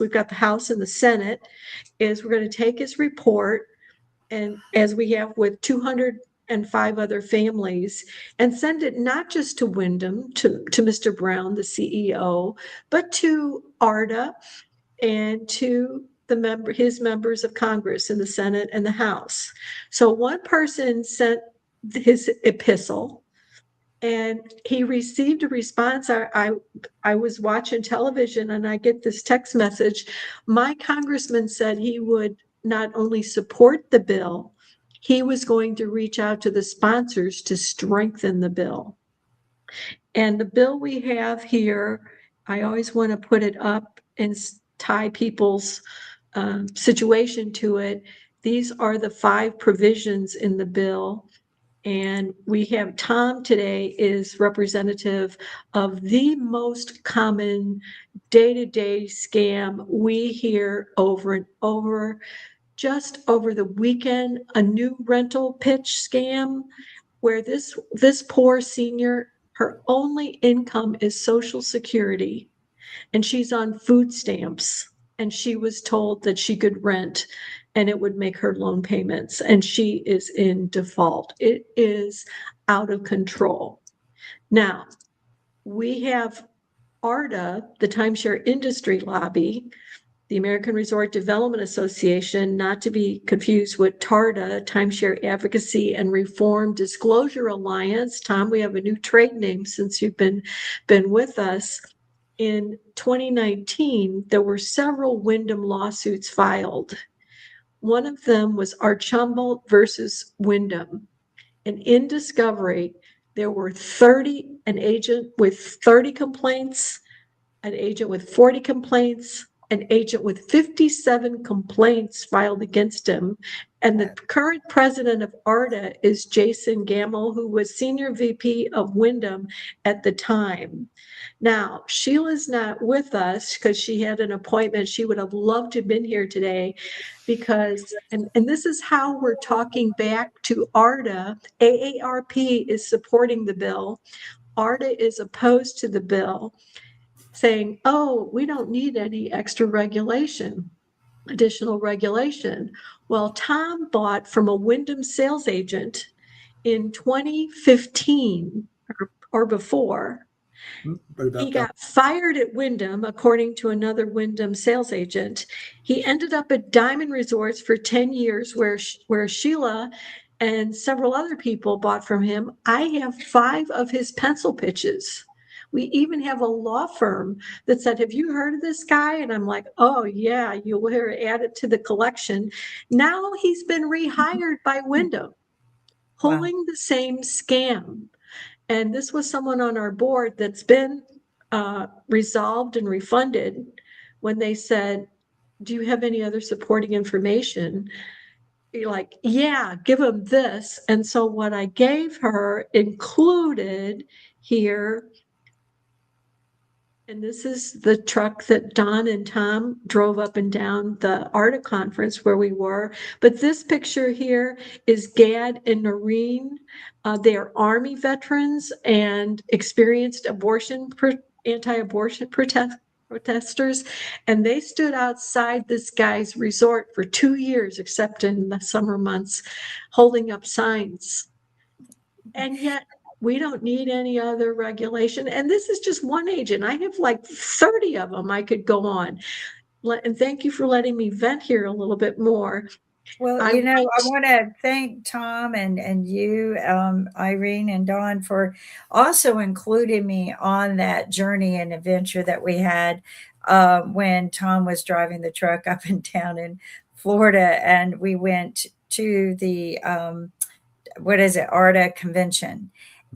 we've got the House and the Senate, is we're going to take his report, and as we have with 205 other families, and send it not just to Wyndham, to Mr. Brown, the CEO, but to ARDA and to his members of Congress in the Senate and the House. So one person sent his epistle, and he received a response. I was watching television and I get this text message. My congressman said he would not only support the bill, he was going to reach out to the sponsors to strengthen the bill. And the bill we have here, I always want to put it up and tie people's situation to it. These are the 5 provisions in the bill. And we have Tom today is representative of the most common day-to-day scam we hear over and over. Just over the weekend, a new rental pitch scam where this poor senior, her only income is Social Security, and she's on food stamps, and she was told that she could rent and it would make her loan payments, and she is in default. It is out of control. Now, we have ARDA, the Timeshare Industry Lobby, the American Resort Development Association, not to be confused with TARDA, Timeshare Advocacy and Reform Disclosure Alliance. Tom, we have a new trade name since you've been with us. In 2019, there were several Wyndham lawsuits filed. One of them was Archambault versus Wyndham. And in discovery, there were an agent with 30 complaints, an agent with 40 complaints, an agent with 57 complaints filed against him. And the current president of ARDA is Jason Gamble, who was senior VP of Wyndham at the time. Now, Sheila's not with us because she had an appointment. She would have loved to have been here today because, and this is how we're talking back to ARDA. AARP is supporting the bill. ARDA is opposed to the bill, saying, oh, we don't need any extra additional regulation. Well, Tom bought from a Wyndham sales agent in 2015 or before. He got fired at Wyndham, according to another Wyndham sales agent. He ended up at Diamond Resorts for 10 years, where Sheila and several other people bought from him. I have 5 of his pencil pitches. We even have a law firm that said, have you heard of this guy? And I'm like, oh yeah, you'll hear it added to the collection. Now he's been rehired by Wyndham, pulling the same scam. And this was someone on our board that's been resolved and refunded when they said, do you have any other supporting information? You're like, yeah, give them this. And so what I gave her included here, and this is the truck that Don and Tom drove up and down the ARDA conference where we were. But this picture here is Gad and Noreen. They are Army veterans and experienced anti-abortion protesters. And they stood outside this guy's resort for 2 years, except in the summer months, holding up signs. And yet, we don't need any other regulation. And this is just one agent. I have like 30 of them I could go on. And thank you for letting me vent here a little bit more. Well, I want to thank Tom and you, Irene and Dawn, for also including me on that journey and adventure that we had when Tom was driving the truck up and down in Florida. And we went to the, ARDA convention.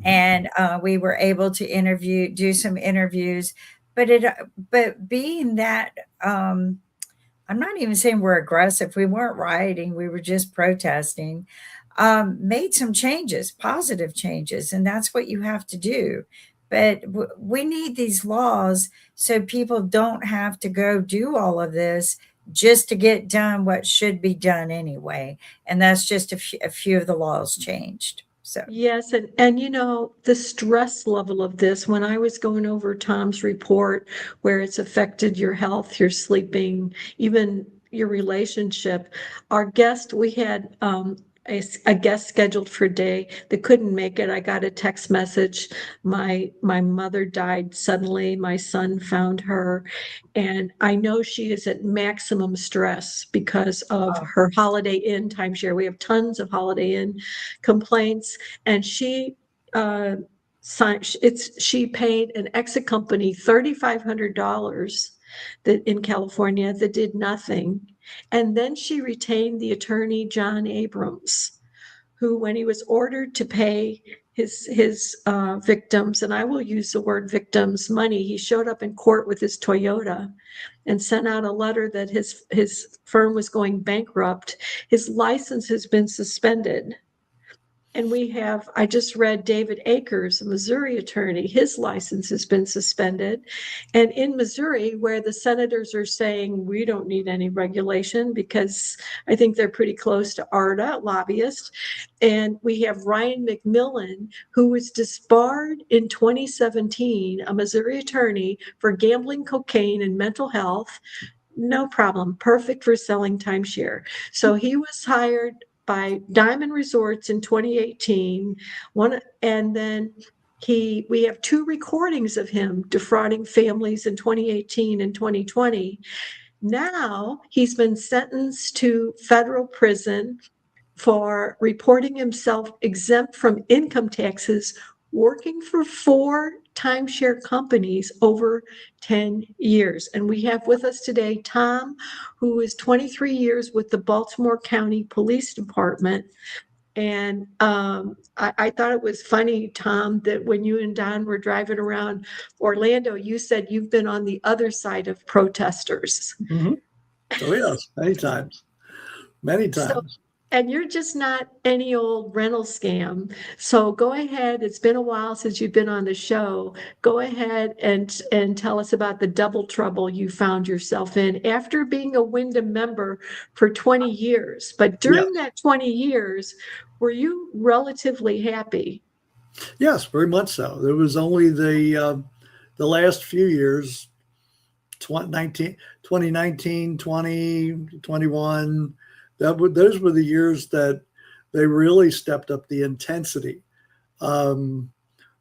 And we were able to do some interviews, but being that, I'm not even saying we're aggressive. We weren't rioting. We were just protesting, made some changes, positive changes. And that's what you have to do. But we need these laws so people don't have to go do all of this just to get done what should be done anyway. And that's just a few of the laws changed. So, Yes, and the stress level of this, when I was going over Tom's report, where it's affected your health, your sleeping, even your relationship, we had a guest scheduled for a day that couldn't make it. I got a text message. My mother died suddenly. My son found her, and I know she is at maximum stress because of oh, her Holiday Inn timeshare. We have tons of Holiday Inn complaints, and uh, she paid an exit company $3,500 that in California that did nothing. And then she retained the attorney, John Abrams, who, when he was ordered to pay his victims, and I will use the word victims, money, he showed up in court with his Toyota and sent out a letter that his firm was going bankrupt. His license has been suspended. And I just read David Akers, a Missouri attorney, his license has been suspended. And in Missouri, where the senators are saying we don't need any regulation because I think they're pretty close to ARDA, lobbyists. And we have Ryan McMillan, who was disbarred in 2017, a Missouri attorney for gambling, cocaine, and mental health. No problem. Perfect for selling timeshare. So he was hired by Diamond Resorts in 2018. And then we have two recordings of him defrauding families in 2018 and 2020. Now he's been sentenced to federal prison for reporting himself exempt from income taxes, working for four timeshare companies over 10 years. And we have with us today Tom, who is 23 years with the Baltimore County Police Department. And I thought it was funny, Tom, that when you and Don were driving around Orlando, you said you've been on the other side of protesters. Mm-hmm. Oh, yes, many times. Many So, times. and you're just not any old rental scam. So go ahead. It's been a while since you've been on the show. Go ahead and tell us about the double trouble you found yourself in after being a Wyndham member for 20 years. But Yeah. during that 20 years, were you relatively happy? Yes, very much so. There was only the last few years, 2019, 2019, 20, 21. Those were the years that they really stepped up the intensity. Um,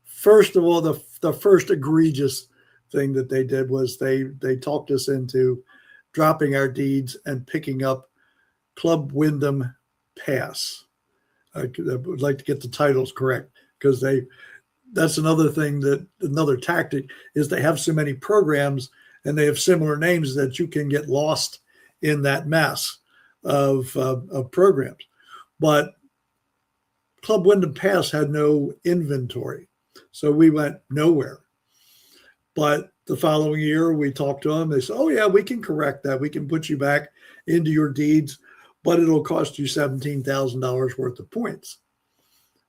First of all, the first egregious thing that they did was they talked us into dropping our deeds and picking up Club Wyndham Pass. I would like to get the titles correct because that's another tactic is they have so many programs and they have similar names that you can get lost in that mess of programs. But Club Wyndham Pass had no inventory, so we went nowhere. But the following year, we talked to them. They said, "Oh yeah, we can correct that. We can put you back into your deeds, but it'll cost you $17,000 worth of points."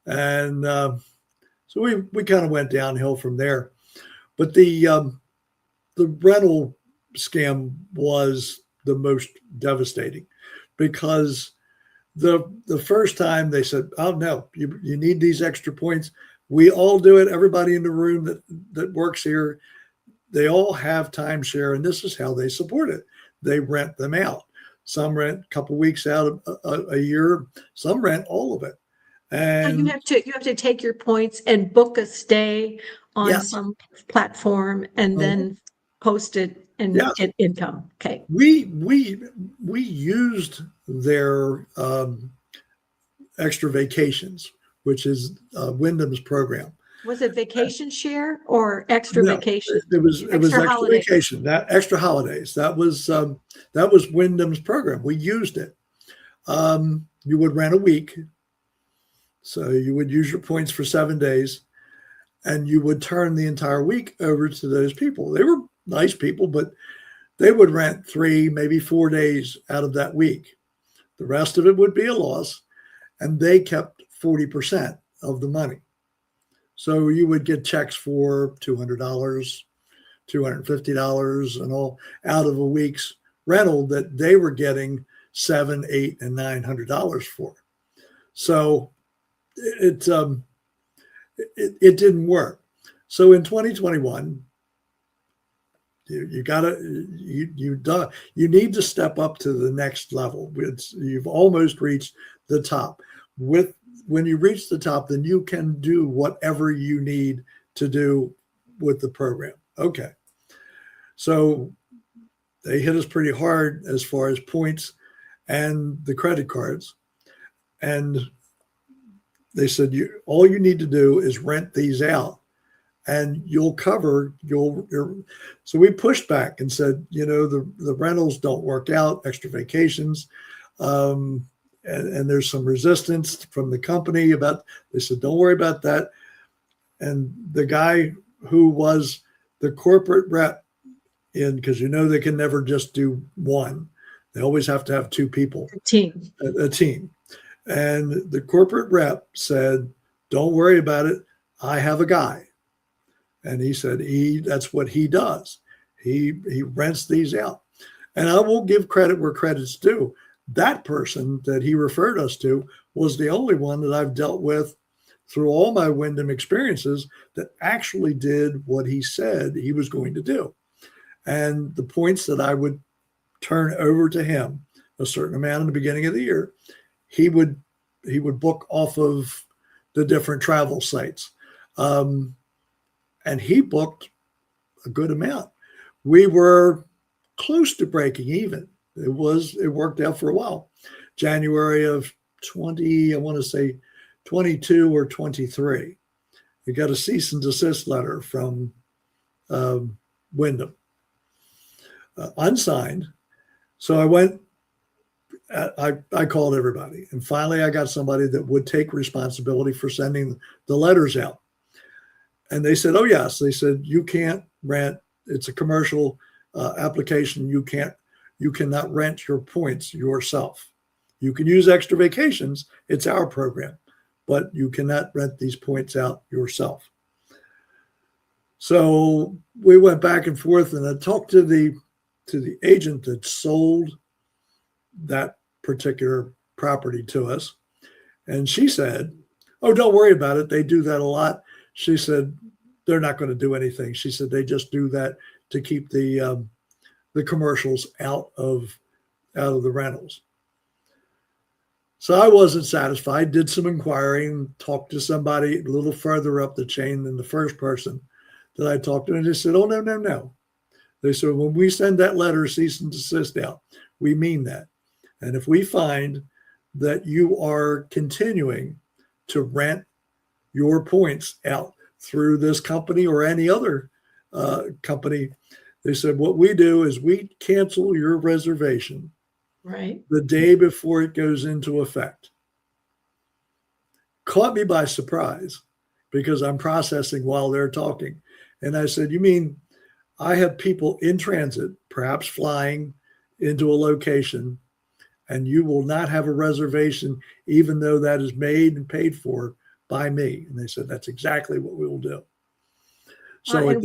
And so we kind of went downhill from there. But the rental scam was the most devastating because the first time they said, "Oh no, you need these extra points." We all do it. Everybody in the room that works here, they all have timeshare, and this is how they support it. They rent them out. Some rent a couple weeks out of a year. Some rent all of it. So And you have to take your points and book a stay on yes, some platform and uh, then post it and yes, get income. Okay. we used their extra vacations, which is Wyndham's program. Was it vacation share or extra No, vacation? it was Extra extra holiday? vacation, that extra holidays. That was Wyndham's program. We used it. You would rent a week, so you would use your points for 7 days, and you would turn the entire week over to those people. They were nice people, but they would rent 3, maybe 4 days out of that week. The rest of it would be a loss, and they kept 40% of the money. So you would get checks for $200, $250, and all out of a week's rental that they were getting $700, $800, and $900 for. So it didn't work. So in 2021, you need to step up to the next level. You've almost reached the top. When you reach the top, then you can do whatever you need to do with the program. Okay. So they hit us pretty hard as far as points and the credit cards. And they said, all you need to do is rent these out and you'll cover so we pushed back and said, the rentals don't work out, extra vacations. And there's some resistance from the company they said, don't worry about that. And the guy who was the corporate rep because they can never just do one. They always have to have two people. A team. A team. And the corporate rep said, don't worry about it. I have a guy. And he said that's what he does. He rents these out. And I will give credit where credit's due. That person that he referred us to was the only one that I've dealt with through all my Wyndham experiences that actually did what he said he was going to do. And the points that I would turn over to him, a certain amount in the beginning of the year, he would book off of the different travel sites. And he booked a good amount. We were close to breaking even. It worked out for a while. January of 20, I want to say 22 or 23. We got a cease and desist letter from Wyndham, unsigned. So I went, I called everybody, and finally I got somebody that would take responsibility for sending the letters out. And they said, oh yes. They said, you can't rent. It's a commercial application. You cannot rent your points yourself. You can use extra vacations. It's our program, but you cannot rent these points out yourself. So we went back and forth, and I talked to the agent that sold that particular property to us. And she said, oh, don't worry about it. They do that a lot. She said, they're not going to do anything. She said, they just do that to keep the commercials out of the rentals. So I wasn't satisfied, did some inquiring, talked to somebody a little further up the chain than the first person that I talked to. And they said, oh, no. They said, when we send that letter cease and desist out, we mean that. And if we find that you are continuing to rent your points out through this company or any other company, they said, what we do is we cancel your reservation right the day before it goes into effect. Caught me by surprise because I'm processing while they're talking. And I said, you mean I have people in transit, perhaps flying into a location, and you will not have a reservation, even though that is made and paid for by me? And they said, that's exactly what we will do. So and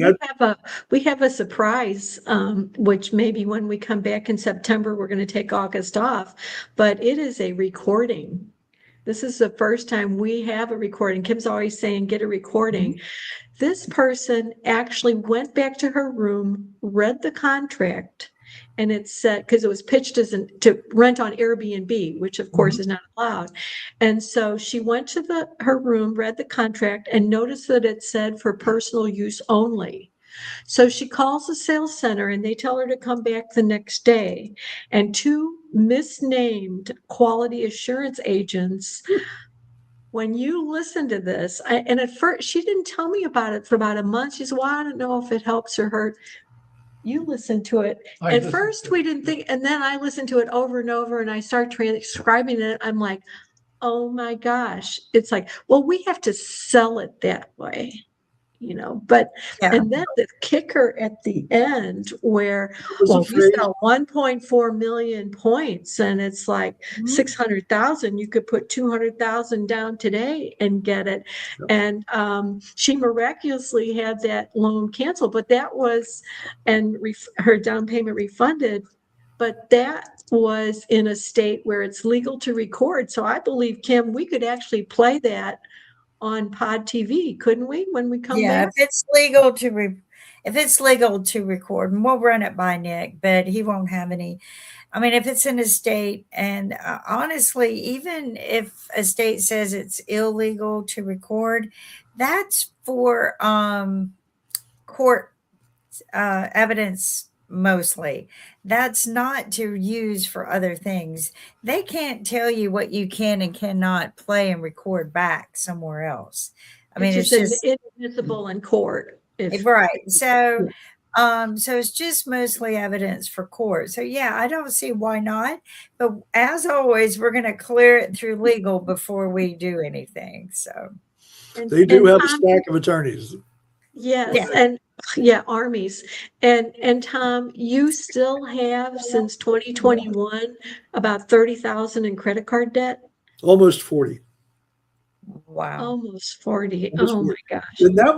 we have a surprise, which maybe when we come back in September, we're going to take August off, but it is a recording. This is the first time we have a recording. Kim's always saying, get a recording. Mm-hmm. This person actually went back to her room, read the contract, and it said, because it was pitched as to rent on Airbnb, which of course is not allowed. And so she went to her room, read the contract, and noticed that it said for personal use only. So she calls the sales center and they tell her to come back the next day. And two misnamed quality assurance agents, when you listen to this, and at first she didn't tell me about it for about a month. She said, well, I don't know if it helps or hurts. You listen to it. At first we didn't think, and then I listened to it over and over and I start transcribing it. I'm like, oh my gosh. It's like, well, we have to sell it that way, but, yeah. And then the kicker at the end where, we sell 1.4 million points and it's like 600,000, you could put 200,000 down today and get it. Yep. And she miraculously had that loan canceled, but that was, and her down payment refunded but that was in a state where it's legal to record. So I believe, Kim, we could actually play that on Pod TV, couldn't we, when we come Yeah, back? if it's legal to record, and we'll run it by Nick, but he won't have any. I mean, if it's in a state, and honestly, even if a state says it's illegal to record, that's for court evidence mostly. That's not to use for other things. They can't tell you what you can and cannot play and record back somewhere else. I mean, it's just inadmissible in court. right. So it's just mostly evidence for court. So yeah, I don't see why not. But as always, we're going to clear it through legal before we do anything. So They do have a stack of attorneys. Yes, Yeah. and armies. And Tom, you still have, since 2021, about 30,000 in credit card debt? Almost 40. wow. Almost 40. Almost Oh 40. my gosh. And that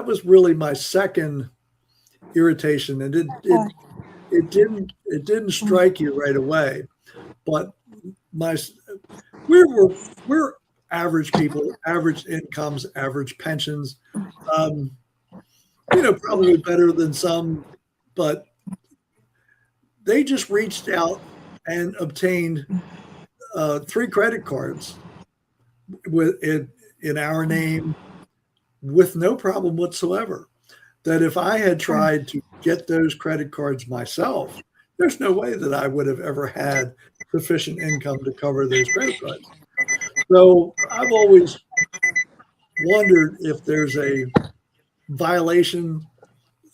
was really my second irritation. And it didn't strike you right away. But we're average people, average incomes, average pensions. Probably better than some, but they just reached out and obtained 3 credit cards in our name with no problem whatsoever. That if I had tried to get those credit cards myself, there's no way that I would have ever had sufficient income to cover those credit cards. So I've always wondered if there's a violation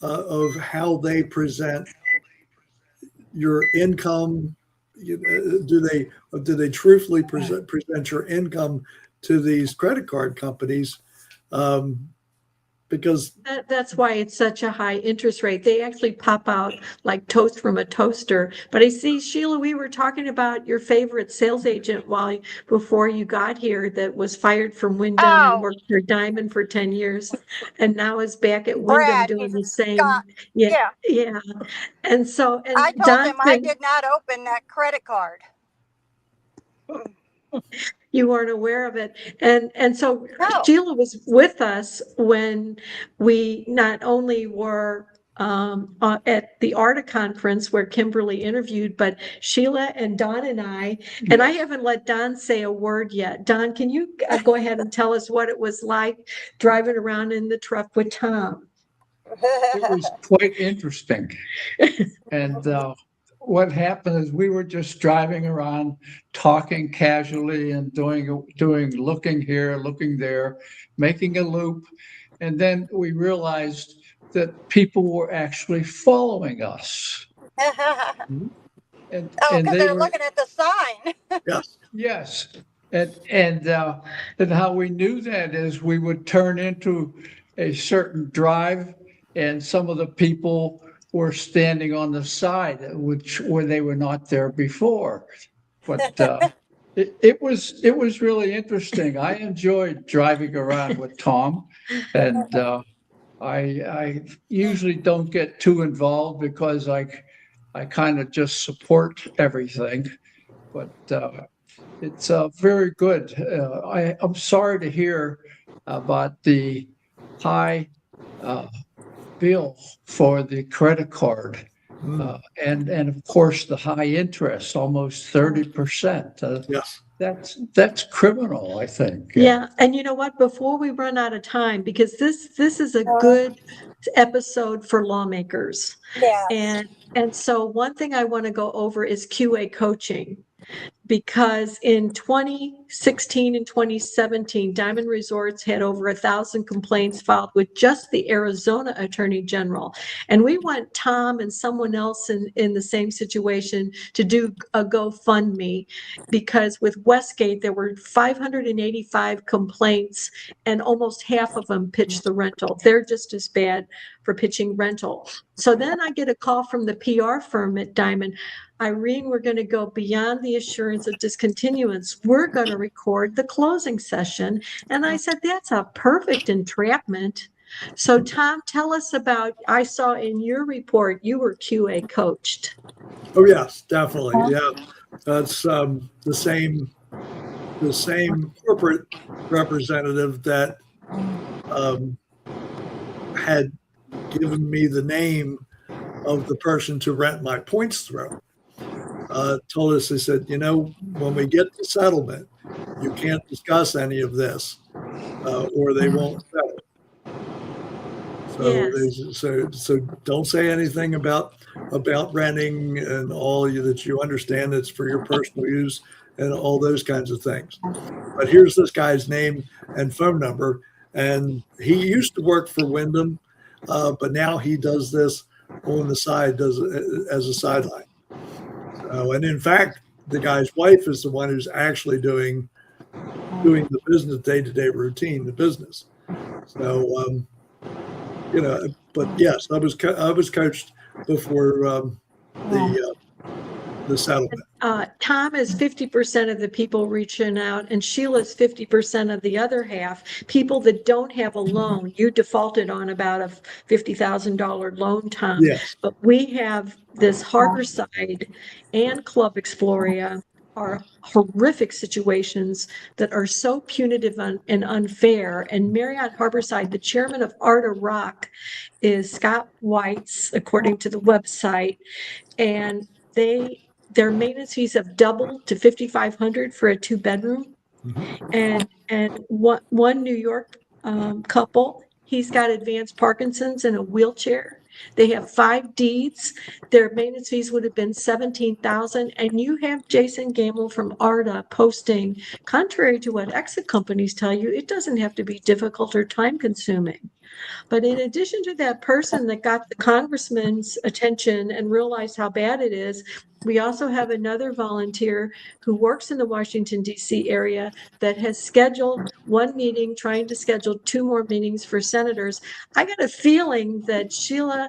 of how they present your income. Do they truthfully present your income to these credit card companies? Because that's why it's such a high interest rate. They actually pop out like toast from a toaster. But I see, Sheila, we were talking about your favorite sales agent before you got here that was fired from Wyndham and worked for Diamond for 10 years and now is back at Wyndham Brad, doing the he's same. Scott. Yeah. And so, and I told him I did not open that credit card. You weren't aware of it. And so No. Sheila was with us when we not only were at the ARTA conference where Kimberly interviewed, but Sheila and Don and I haven't let Don say a word yet. Don, can you go ahead and tell us what it was like driving around in the truck with Tom? It was quite interesting. And what happened is we were just driving around, talking casually and looking here, looking there, making a loop. And then we realized that people were actually following us. And because they're looking at the sign. Yes. And how we knew that is we would turn into a certain drive, and some of the people were standing on the side, where they were not there before. But it was really interesting. I enjoyed driving around with Tom, and I usually don't get too involved because I kind of just support everything. But it's very good. I'm sorry to hear about the high bill for the credit card, and of course the high interest, almost 30%. yes, that's criminal, I think. Yeah, and you know what? Before we run out of time, because this is a good episode for lawmakers, and so one thing I want to go over is QA coaching. Because in 2016 and 2017, Diamond Resorts had over 1,000 complaints filed with just the Arizona Attorney General. And we want Tom and someone else in the same situation to do a GoFundMe, because with Westgate, there were 585 complaints and almost half of them pitched the rental. They're just as bad for pitching rental. So then I get a call from the PR firm at Diamond. Irene, we're going to go beyond the assurance of discontinuance. We're going to record the closing session. And I said, that's a perfect entrapment So Tom, tell us about, I saw in your report, you were QA coached. Oh, yes, definitely. Yeah. That's the same corporate representative that had given me the name of the person to rent my points through. Told us, they said, when we get to settlement, you can't discuss any of this, or they won't settle. So, Yes. so don't say anything about renting and all that you understand it's for your personal use and all those kinds of things. But here's this guy's name and phone number, and he used to work for Wyndham, but now he does this on the side, does it as a sideline. So, and in fact, the guy's wife is the one who's actually doing the business, day-to-day routine, the business. So, but yes, I was coached before the settlement. Tom is 50% of the people reaching out, and Sheila's 50% of the other half. People that don't have a loan, you defaulted on about a $50,000 loan, Tom. Yes. But we have this Harborside and Club Exploria are horrific situations that are so punitive and unfair. And Marriott Harborside, the chairman of Arda Rock is Scott White's, according to the website, and their maintenance fees have doubled to $5,500 for a 2-bedroom. And one New York couple, he's got advanced Parkinson's in a wheelchair. They have 5 deeds. Their maintenance fees would have been $17,000. And you have Jason Gamble from ARDA posting, contrary to what exit companies tell you, it doesn't have to be difficult or time consuming. But in addition to that person that got the congressman's attention and realized how bad it is, we also have another volunteer who works in the Washington, D.C. area that has scheduled one meeting, trying to schedule 2 more meetings for senators. I got a feeling that Sheila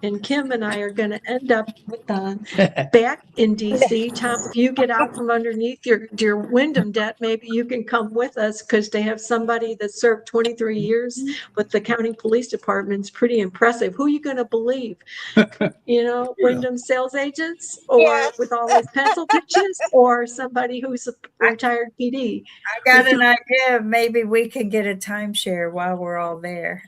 and Kim and I are going to end up with back in D.C. Tom, if you get out from underneath your Wyndham debt, maybe you can come with us, because they have somebody that served 23 years with the county police department. It's pretty impressive. Who are you going to believe? Wyndham sales agents, or with all those pencil pitches, or somebody who's a retired PD. I got an idea. Maybe we can get a timeshare while we're all there.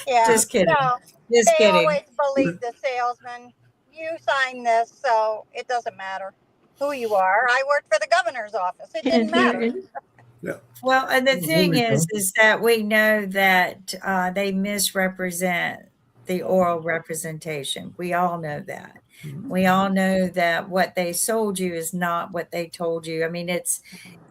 Yeah. Just kidding. No, Just they kidding. always believe the salesman. You signed this, so it doesn't matter who you are. I worked for the governor's office. It didn't matter. Well, and the thing is that we know that they misrepresent the oral representation. We all know that. We all know that what they sold you is not what they told you. I mean, it's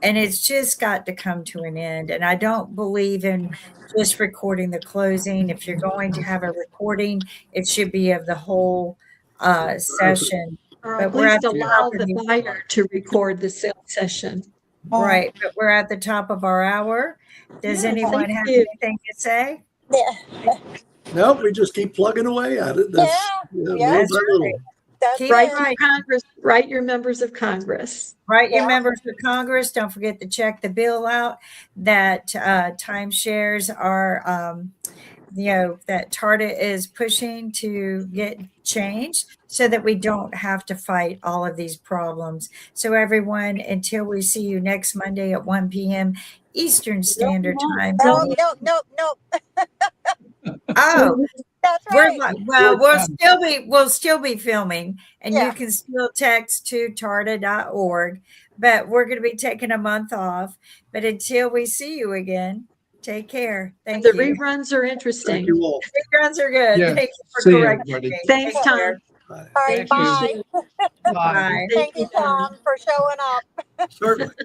just got to come to an end. And I don't believe in just recording the closing. If you're going to have a recording, it should be of the whole session. Or at least allow the buyer to record the sales session. Right, but we're at the top of our hour. Does anyone have anything to say? Yeah. Nope, we just keep plugging away at it. That's right. Write your members of Congress. Write your members of Congress. Don't forget to check the bill out. That timeshares are, that Tarda is pushing to get changed, so that we don't have to fight all of these problems. So everyone, until we see you next Monday at 1 p.m. Eastern Standard Time. Nope. Oh, that's right. We'll still be filming, and you can still text to tarda.org, but we're going to be taking a month off. But until we see you again, take care. Thank you. The reruns are interesting. Thank you all. Reruns are good. Yeah. Thank you for correcting me. Thanks, Tom. All right, bye. Bye. Thank you, Tom, for showing up. Certainly.